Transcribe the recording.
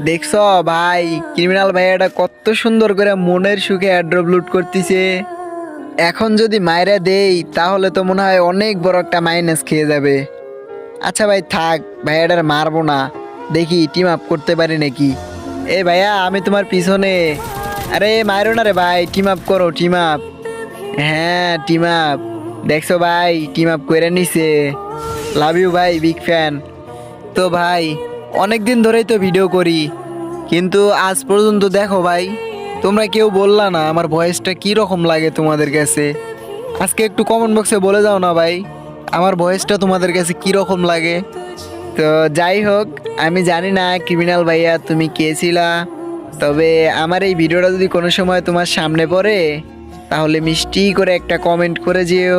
দেখছো ভাই, ক্রিমিনাল ভাইয়াটা কত সুন্দর করে মনের সুখে এয়ারড্রপ লুট করতেছে। এখন যদি মাইরা দেই তাহলে তো মনে হয় অনেক বড় একটা মাইনাস খেয়ে যাবে। আচ্ছা ভাই থাক, ভাইয়াটার মারবো না, দেখি টিম আপ করতে পারি নাকি। এ ভাইয়া আমি তোমার পিছনে। আরে মারো না রে ভাই, টিম আপ করো, টিম আপ। হ্যাঁ টিম আপ। দেখছো ভাই, টিম আপ করে নিছে। লাভ ইউ ভাই, বিগ ফ্যান। তো ভাই, অনেক দিন ধরেই তো ভিডিও করি, কিন্তু আজ পর্যন্ত দেখো ভাই, তোমরা কেউ বললা না আমার ভয়েসটা কি রকম লাগে তোমাদের কাছে। আজকে একটু কমেন্ট বক্সে বলে যাও না ভাই, আমার ভয়েসটা তোমাদের কাছে কি রকম লাগে। তো যাই হোক, আমি জানি না ক্রিমিনাল ভাইয়া তুমি কে ছিলা, তবে আমার এই ভিডিওটা যদি কোনো সময় তোমার সামনে পড়ে তাহলে মিষ্টি করে একটা কমেন্ট করে যেও।